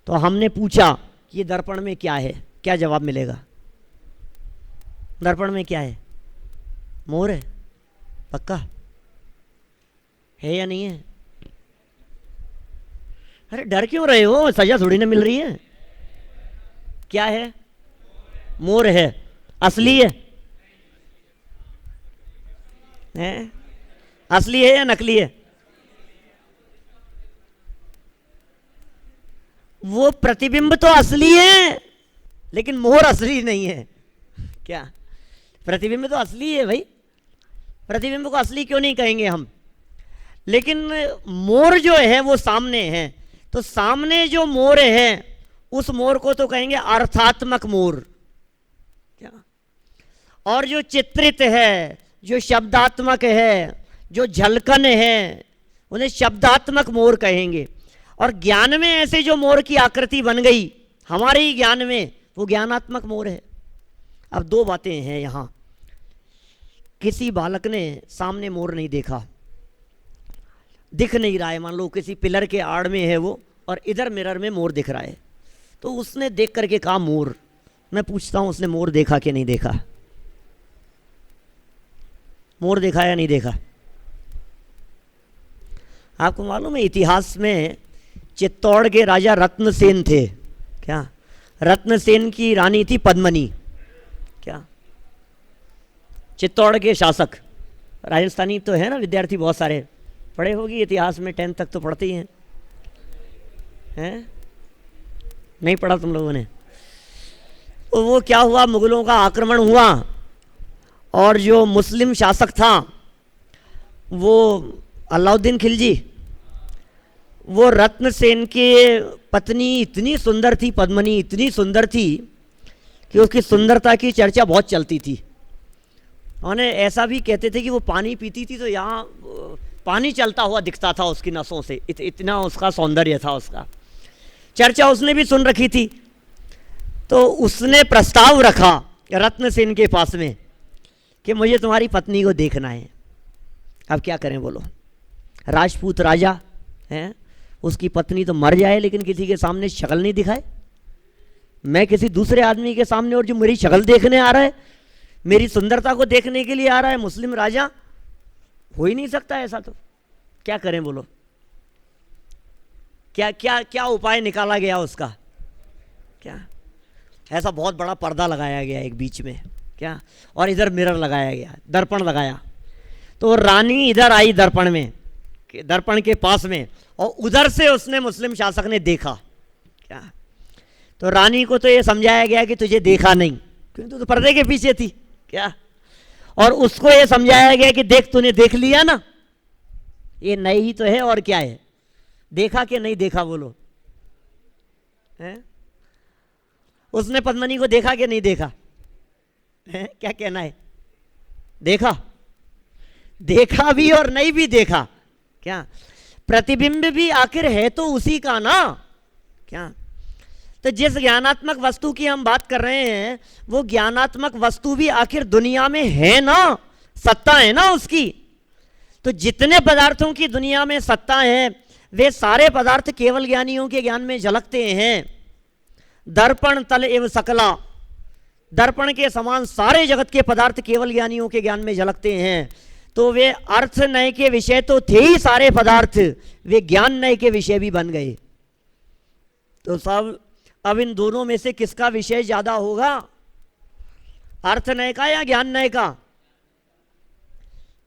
तो हमने पूछा कि ये दर्पण में क्या है, क्या जवाब मिलेगा? दर्पण में क्या है? मोर है। पक्का है या नहीं है? अरे डर क्यों रहे हो? सजा थोड़ी ना मिल रही है। क्या है? मोर है। असली है? असली है या नकली है? वो प्रतिबिंब तो असली है, लेकिन मोर असली नहीं है। क्या? प्रतिबिंब तो असली है भाई, प्रतिबिंब को असली क्यों नहीं कहेंगे हम? लेकिन मोर जो है वो सामने है, तो सामने जो मोर है उस मोर को तो कहेंगे अर्थात्मक मोर। क्या? और जो चित्रित है, जो शब्दात्मक है, जो झलकन है, उन्हें शब्दात्मक मोर कहेंगे। और ज्ञान में ऐसे जो मोर की आकृति बन गई हमारे ही ज्ञान में, वो ज्ञानात्मक मोर है। अब दो बातें हैं यहां। किसी बालक ने सामने मोर नहीं देखा, दिख नहीं रहा है, मान लो किसी पिलर के आड़ में है वो और इधर मिरर में मोर दिख रहा है, तो उसने देख करके कहा मोर। मैं पूछता हूं उसने मोर देखा कि नहीं देखा? मोर देखा या नहीं देखा? आपको मालूम है इतिहास में चित्तौड़ के राजा रत्नसेन थे। क्या? रत्नसेन की रानी थी पद्मनी। क्या? चित्तौड़ के शासक, राजस्थानी तो है ना विद्यार्थी बहुत सारे, पढ़े होगी इतिहास में, 10th तक तो पढ़ते ही हैं? नहीं पढ़ा तुम लोगों ने? तो वो क्या हुआ, मुगलों का आक्रमण हुआ और जो मुस्लिम शासक था वो अलाउद्दीन खिलजी, वो रत्नसेन के पत्नी इतनी सुंदर थी, पद्मनी इतनी सुंदर थी कि उसकी सुंदरता की चर्चा बहुत चलती थी। उन्हें ऐसा भी कहते थे कि वो पानी पीती थी तो यहाँ पानी चलता हुआ दिखता था उसकी नसों से, इतना उसका सौंदर्य था उसका। चर्चा उसने भी सुन रखी थी, तो उसने प्रस्ताव रखा रत्नसेन के पास में कि मुझे तुम्हारी पत्नी को देखना है। अब क्या करें बोलो? राजपूत राजा हैं, उसकी पत्नी तो मर जाए लेकिन किसी के सामने शक्ल नहीं दिखाए। मैं किसी दूसरे आदमी के सामने, और जो मेरी शक्ल देखने आ रहा है, मेरी सुंदरता को देखने के लिए आ रहा है, मुस्लिम राजा, हो ही नहीं सकता ऐसा। तो क्या करें बोलो? क्या क्या क्या उपाय निकाला गया उसका? क्या? ऐसा बहुत बड़ा पर्दा लगाया गया एक बीच में, क्या, और इधर मिरर लगाया गया, दर्पण लगाया। तो रानी इधर आई दर्पण में, दर्पण के पास में, और उधर से उसने मुस्लिम शासक ने देखा। क्या? तो रानी को तो ये समझाया गया कि तुझे देखा नहीं, क्योंकि तो पर्दे के पीछे थी। क्या? और उसको ये समझाया गया कि देख, तूने देख लिया ना, ये नहीं ही तो है, और क्या है? देखा कि नहीं देखा बोलो? है? उसने पद्मनी को देखा कि नहीं देखा? है? क्या कहना है? देखा, देखा भी और नहीं भी देखा। क्या? प्रतिबिंब भी आखिर है तो उसी का ना। क्या? तो जिस ज्ञानात्मक वस्तु की हम बात कर रहे हैं, वो ज्ञानात्मक वस्तु भी आखिर दुनिया में है ना, सत्ता है ना उसकी। तो जितने पदार्थों की दुनिया में सत्ता है, वे सारे पदार्थ केवल ज्ञानियों के ज्ञान में झलकते हैं। दर्पण तल एवं सकला, दर्पण के समान सारे जगत के पदार्थ केवल ज्ञानियों के ज्ञान में झलकते हैं। तो वे अर्थ नय के विषय तो थे ही सारे पदार्थ, वे ज्ञान नय के विषय भी बन गए। तो सब अब इन दोनों में से किसका विषय ज्यादा होगा? अर्थ नय का या ज्ञान नय का?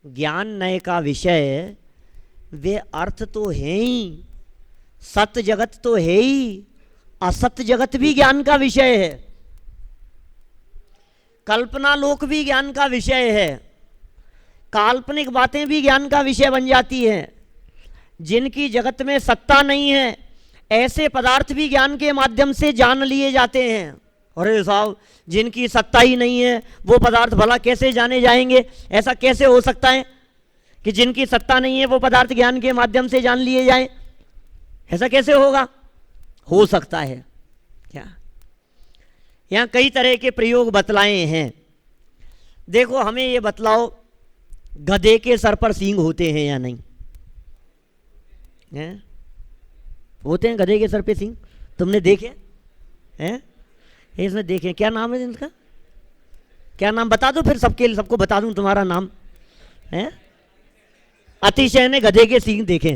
ज्ञान नय का विषय वे अर्थ तो है ही, सत्य जगत तो है ही, असत्य जगत भी ज्ञान का विषय है, कल्पना लोक भी ज्ञान का विषय है, काल्पनिक बातें भी ज्ञान का विषय बन जाती हैं। जिनकी जगत में सत्ता नहीं है, ऐसे पदार्थ भी ज्ञान के माध्यम से जान लिए जाते हैं। अरे साहब, जिनकी सत्ता ही नहीं है वो पदार्थ भला कैसे जाने जाएंगे? ऐसा कैसे हो सकता है कि जिनकी सत्ता नहीं है वो पदार्थ ज्ञान के माध्यम से जान लिए जाएं? ऐसा कैसे होगा? हो सकता है। क्या? यहां कई तरह के प्रयोग बतलाए हैं। देखो, हमें ये बतलाओ, गधे के सर पर सींग होते हैं या नहीं? हैं? होते हैं गधे के सर पे सींग? तुमने देखे हैं? इसने देखे? क्या नाम है इनका? क्या नाम बता दो, फिर सबको बता दूं तुम्हारा नाम है। अतिशय ने गधे के सींग देखे।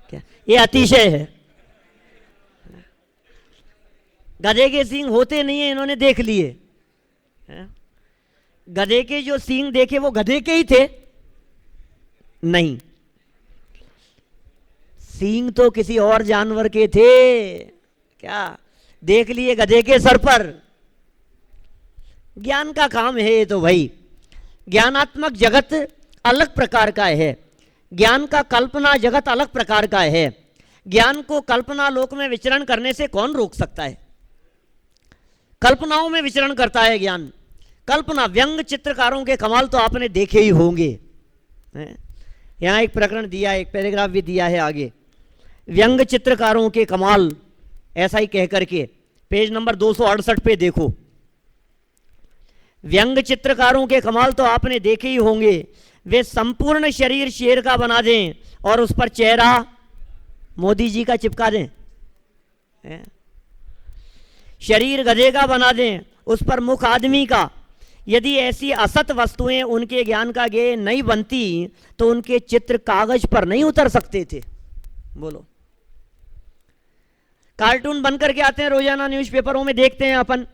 क्या? ये अतिशय है। गधे के सींग होते नहीं है, इन्होंने देख लिए। गधे के जो सींग देखे वो गधे के ही थे? नहीं, सींग तो किसी और जानवर के थे। क्या? देख लिए गधे के सर पर। ज्ञान का काम है ये तो भाई। ज्ञानात्मक जगत अलग प्रकार का है, ज्ञान का कल्पना जगत अलग प्रकार का है। ज्ञान को कल्पना लोक में विचरण करने से कौन रोक सकता है? कल्पनाओं में विचरण करता है ज्ञान। कल्पना, व्यंग चित्रकारों के कमाल तो आपने देखे ही होंगे। यहाँ एक प्रकरण दिया है, एक पैराग्राफ भी दिया है आगे, व्यंग चित्रकारों के कमाल, ऐसा ही कह करके पेज नंबर 268 पे देखो। व्यंग चित्रकारों के कमाल तो आपने देखे ही होंगे। वे संपूर्ण शरीर शेर का बना दें और उस पर चेहरा मोदी जी का चिपका दें, शरीर गधे का बना दें, उस पर मुख आदमी का। यदि ऐसी असत वस्तुएं उनके ज्ञान का गेय नहीं बनती तो उनके चित्र कागज पर नहीं उतर सकते थे। बोलो, कार्टून बनकर के आते हैं रोजाना न्यूज़पेपरों में, देखते हैं अपन,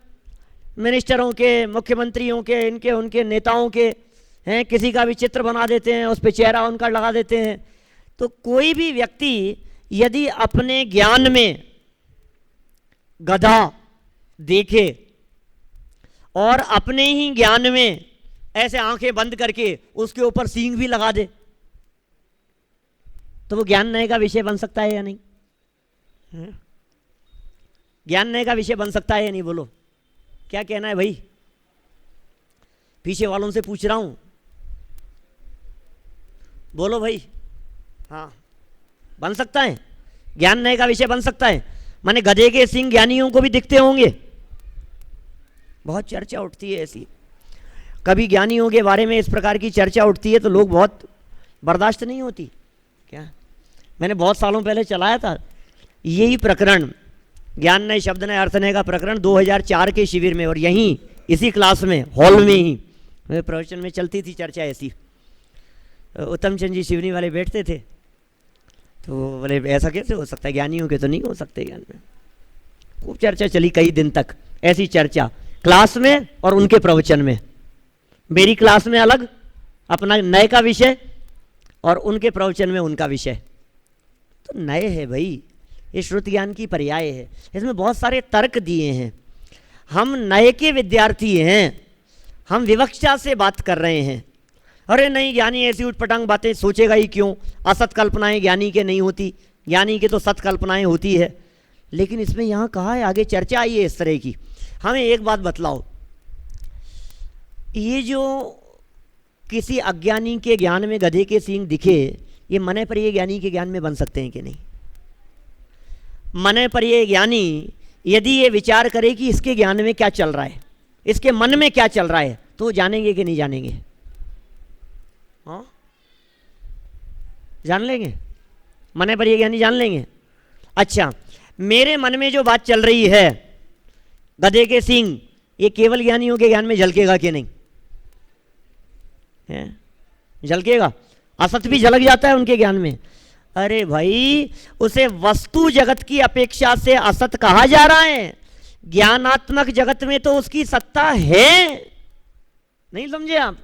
मिनिस्टरों के, मुख्यमंत्रियों के, इनके उनके नेताओं के हैं, किसी का भी चित्र बना देते हैं, उस पर चेहरा उनका लगा देते हैं। तो कोई भी व्यक्ति यदि अपने ज्ञान में गधा देखे और अपने ही ज्ञान में ऐसे आंखें बंद करके उसके ऊपर सींग भी लगा दे, तो वो ज्ञान नए का विषय बन सकता है या नहीं? ज्ञान नए का विषय बन सकता है या नहीं? बोलो, क्या कहना है भाई? पीछे वालों से पूछ रहा हूं, बोलो भाई। हाँ, बन सकता है, ज्ञान नए का विषय बन सकता है। माने गधे के सिंह ज्ञानियों को भी दिखते होंगे, बहुत चर्चा उठती है ऐसी। कभी ज्ञानियों के बारे में इस प्रकार की चर्चा उठती है तो लोग बहुत बर्दाश्त नहीं होती। क्या, मैंने बहुत सालों पहले चलाया था यही प्रकरण, ज्ञान नए शब्द नए अर्थ नए का प्रकरण 2004 के शिविर में, और यहीं इसी क्लास में, हॉल में ही मेरे प्रवचन में चलती थी चर्चा ऐसी। उत्तम चंद जी शिवनी वाले बैठते थे, तो बोले ऐसा कैसे हो सकता है, ज्ञानियों के तो नहीं हो सकते ज्ञान में। खूब चर्चा चली कई दिन तक, ऐसी चर्चा क्लास में और उनके प्रवचन में। मेरी क्लास में अलग अपना नए का विषय और उनके प्रवचन में उनका विषय। तो नए है भाई, ये श्रुति ज्ञान की पर्याय है, इसमें बहुत सारे तर्क दिए हैं। हम नए के विद्यार्थी हैं, हम विवक्षा से बात कर रहे हैं। अरे नहीं, ज्ञानी ऐसी उटपटांग बातें सोचेगा ही क्यों, असत कल्पनाएं ज्ञानी के नहीं होती, ज्ञानी के तो सत कल्पनाएं होती है। लेकिन इसमें यहाँ कहा है, आगे चर्चा आई है इस तरह की। हमें एक बात बतलाओ, ये जो किसी अज्ञानी के ज्ञान में गधे के सींग दिखे, ये मने पर ये ज्ञानी के ज्ञान में बन सकते हैं कि नहीं? मने पर ये ज्ञानी यदि ये विचार करे कि इसके ज्ञान में क्या चल रहा है, इसके मन में क्या चल रहा है, तो वो जानेंगे कि नहीं जानेंगे? हाँ, जान लेंगे, मने पर ये ज्ञानी जान लेंगे। अच्छा, मेरे मन में जो बात चल रही है गधे के सींग, ये केवल ज्ञानियों के ज्ञान में झलकेगा कि नहीं? है, झलकेगा। असत भी झलक जाता है उनके ज्ञान में। अरे भाई, उसे वस्तु जगत की अपेक्षा से असत कहा जा रहा है, ज्ञानात्मक जगत में तो उसकी सत्ता है। नहीं समझे आप?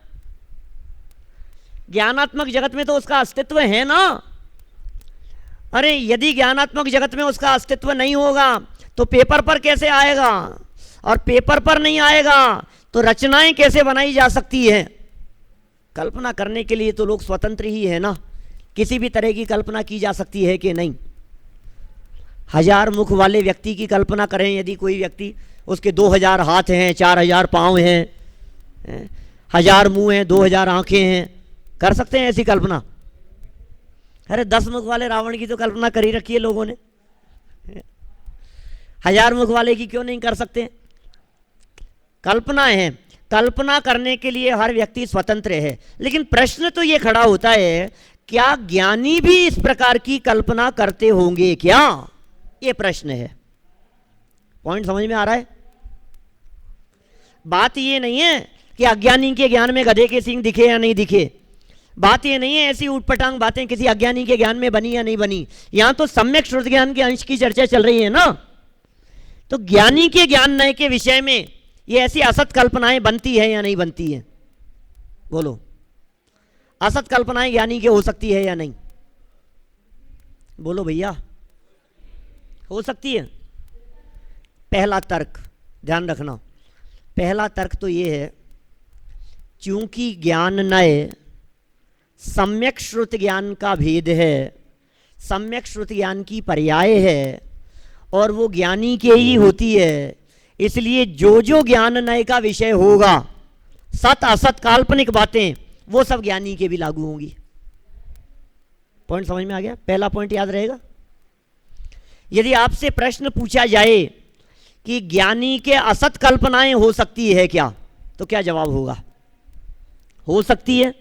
ज्ञानात्मक जगत में तो उसका अस्तित्व है ना। अरे यदि ज्ञानात्मक जगत में उसका अस्तित्व नहीं होगा तो पेपर पर कैसे आएगा, और पेपर पर नहीं आएगा तो रचनाएं कैसे बनाई जा सकती है? कल्पना करने के लिए तो लोग स्वतंत्र ही है ना, किसी भी तरह की कल्पना की जा सकती है कि नहीं? 1000 मुख वाले व्यक्ति की कल्पना करें, यदि कोई व्यक्ति, उसके 2000 हाथ हैं, 4000 पांव हैं, 1000 मुंह हैं, 2000 आंखें हैं, कर सकते हैं ऐसी कल्पना? अरे 10 मुख वाले रावण की तो कल्पना कर ही रखी है लोगों ने, 1000 मुख वाले की क्यों नहीं कर सकते? कल्पना है, कल्पना करने के लिए हर व्यक्ति स्वतंत्र है। लेकिन प्रश्न तो ये खड़ा होता है, क्या ज्ञानी भी इस प्रकार की कल्पना करते होंगे क्या? ये प्रश्न है। पॉइंट समझ में आ रहा है? बात ये नहीं है कि अज्ञानी के ज्ञान में गधे के सींग दिखे या नहीं दिखे, बात ये नहीं है ऐसी उटपटांग बातें किसी अज्ञानी के ज्ञान में बनी या नहीं बनी। यहां तो सम्यक श्रुति ज्ञान के अंश की चर्चा चल रही है ना। तो ज्ञानी के ज्ञान नए के विषय में ये ऐसी असत कल्पनाएं बनती है या नहीं बनती है? बोलो, असत कल्पनाएं ज्ञानी के हो सकती है या नहीं? बोलो भैया, हो सकती है। पहला तर्क ध्यान रखना, पहला तर्क तो ये है, चूंकि ज्ञान नय सम्यक श्रुत ज्ञान का भेद है, सम्यक श्रुत ज्ञान की पर्याय है और वो ज्ञानी के ही होती है, इसलिए जो जो ज्ञान नय का विषय होगा, सत असत काल्पनिक बातें, वो सब ज्ञानी के भी लागू होंगी। पॉइंट समझ में आ गया? पहला पॉइंट याद रहेगा। यदि आपसे प्रश्न पूछा जाए कि ज्ञानी के असत कल्पनाएं हो सकती है क्या, तो क्या जवाब होगा? हो सकती है।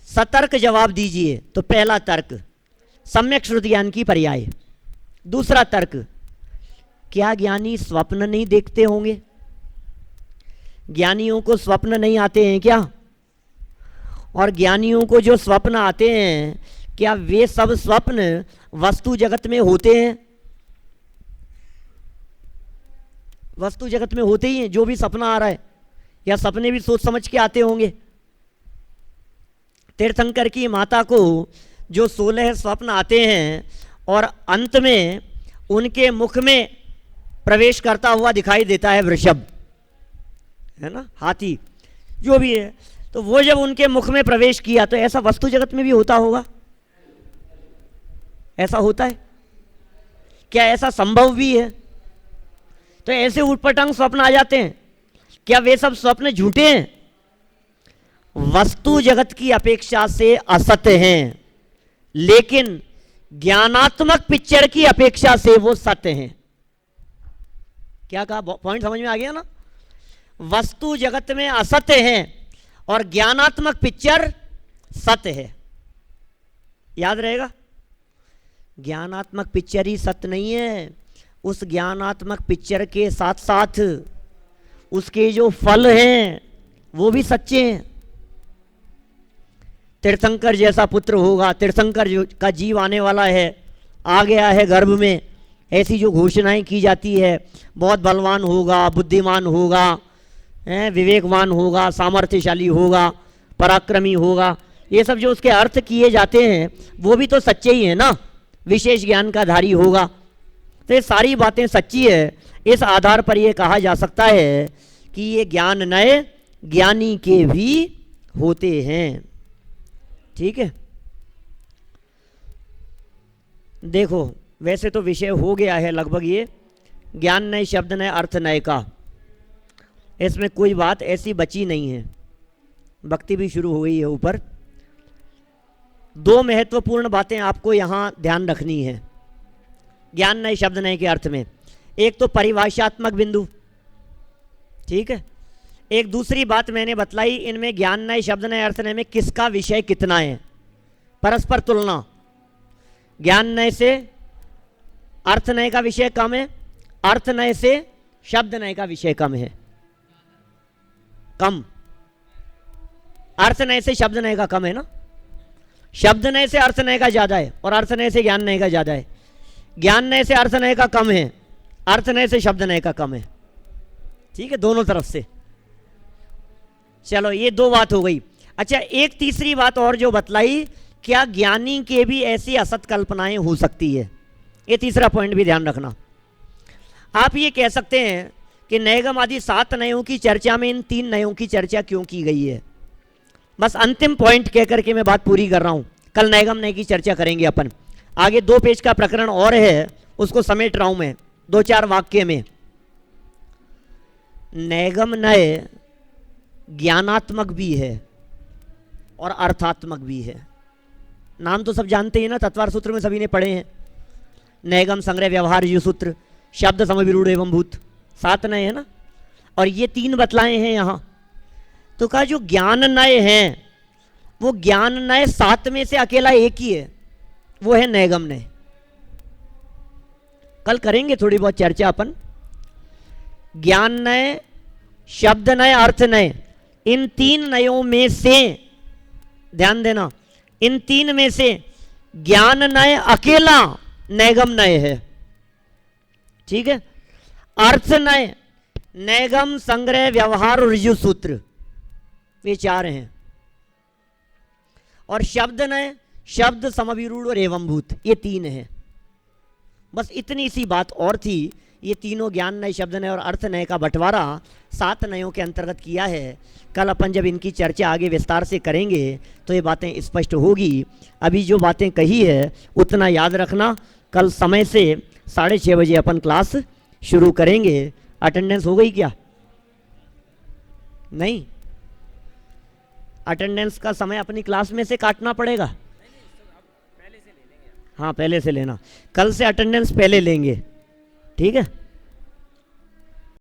सतर्क जवाब दीजिए। तो पहला तर्क सम्यक श्रुत ज्ञान की पर्याय। दूसरा तर्क, क्या ज्ञानी स्वप्न नहीं देखते होंगे? ज्ञानियों को स्वप्न नहीं आते हैं क्या? और ज्ञानियों को जो स्वप्न आते हैं, क्या वे सब स्वप्न वस्तु जगत में होते हैं? वस्तु जगत में होते ही हैं जो भी सपना आ रहा है, या सपने भी सोच समझ के आते होंगे? तीर्थंकर की माता को जो 16 स्वप्न आते हैं और अंत में उनके मुख में प्रवेश करता हुआ दिखाई देता है वृषभ, है ना, हाथी, जो भी है, तो वो जब उनके मुख में प्रवेश किया तो ऐसा वस्तु जगत में भी होता होगा? ऐसा होता है क्या? ऐसा संभव भी है? तो ऐसे उटपटांग स्वप्न आ जाते हैं, क्या वे सब स्वप्न झूठे हैं? वस्तु जगत की अपेक्षा से असत्य हैं, लेकिन ज्ञानात्मक पिक्चर की अपेक्षा से वो सत्य हैं। क्या कहा? पॉइंट समझ में आ गया ना? वस्तु जगत में असत्य हैं और ज्ञानात्मक पिक्चर सत्य है। याद रहेगा? ज्ञानात्मक पिक्चर ही सत्य नहीं है, उस ज्ञानात्मक पिक्चर के साथ साथ उसके जो फल हैं वो भी सच्चे हैं। तीर्थंकर जैसा पुत्र होगा, तीर्थंकर का जीव आने वाला है, आ गया है गर्भ में, ऐसी जो घोषणाएं की जाती है, बहुत बलवान होगा, बुद्धिमान होगा, विवेकवान होगा, सामर्थ्यशाली होगा, पराक्रमी होगा, ये सब जो उसके अर्थ किए जाते हैं वो भी तो सच्चे ही हैं ना। विशेष ज्ञान का धारी होगा, तो ये सारी बातें सच्ची है। इस आधार पर यह कहा जा सकता है कि ये ज्ञान नए ज्ञानी के भी होते हैं। ठीक है, देखो वैसे तो विषय हो गया है लगभग, ये ज्ञान नए शब्द नए अर्थ नए का, इसमें कोई बात ऐसी बची नहीं है। भक्ति भी शुरू हो गई है ऊपर। दो महत्वपूर्ण बातें आपको यहाँ ध्यान रखनी है ज्ञान नए शब्द नए के अर्थ में। एक तो परिभाषात्मक बिंदु, ठीक है। एक दूसरी बात मैंने बतलाई, इनमें ज्ञान नए शब्द नए अर्थ नए में किसका विषय कितना है, परस्पर तुलना। ज्ञान नए से अर्थ नए का विषय कम है, अर्थ नए से शब्द नए का विषय कम है, कम। अर्थ नए से शब्द नए का कम है ना, शब्द नए से अर्थ नए का ज्यादा है और अर्थ नए से ज्ञान नए का ज्यादा है। ज्ञान नए से अर्थ नए का कम है, अर्थ नए से शब्द नए का कम है। ठीक है, दोनों तरफ से। चलो ये दो बात हो गई। अच्छा, एक तीसरी बात और जो बतलाई, क्या ज्ञानी के भी ऐसी असत कल्पनाएं हो सकती है, ये तीसरा पॉइंट भी ध्यान रखना। आप ये कह सकते हैं कि नैगम आदि 7 नयों की चर्चा में इन 3 नयों की चर्चा क्यों की गई है। बस अंतिम पॉइंट कह करके मैं बात पूरी कर रहा हूं। कल नैगम नय की चर्चा करेंगे अपन। आगे 2 पेज का प्रकरण और है, उसको समेट रहा हूं मैं 2-4 वाक्य में। नैगम नय ज्ञानात्मक भी है और अर्थात्मक भी है। नाम तो सब जानते हैं ना, तत्वार सूत्र में सभी ने पढ़े हैं। नैगम संग्रह व्यवहार यु सूत्र, शब्द समविरूढ़ एवं भूत, 7 नय है ना, और ये 3 बतलाए हैं यहां। तो कहा जो ज्ञान नय है वो ज्ञान नय 7 में से अकेला एक ही है, वो है नैगम नय। कल करेंगे थोड़ी बहुत चर्चा अपन। ज्ञान नय, शब्द नय, अर्थ नय, इन 3 नयों में से ध्यान देना, इन 3 में से ज्ञान नय अकेला नैगम नय है। ठीक है। अर्थ नय, नैगम संग्रह व्यवहार और ऋजु सूत्र, ये 4 हैं। और शब्द नय, शब्द समविरूढ़ और एवं भूत, ये 3 हैं। बस इतनी सी बात और थी। ये तीनों ज्ञान नए, शब्द नए और अर्थ नए का बंटवारा 7 नयों के अंतर्गत किया है। कल अपन जब इनकी चर्चा आगे विस्तार से करेंगे तो ये बातें स्पष्ट होगी। अभी जो बातें कही है उतना याद रखना। कल समय से 6:30 बजे अपन क्लास शुरू करेंगे। अटेंडेंस हो गई क्या? नहीं, अटेंडेंस का समय अपनी क्लास में से काटना पड़ेगा। हाँ, पहले से लेना। कल से अटेंडेंस पहले लेंगे, ठीक है।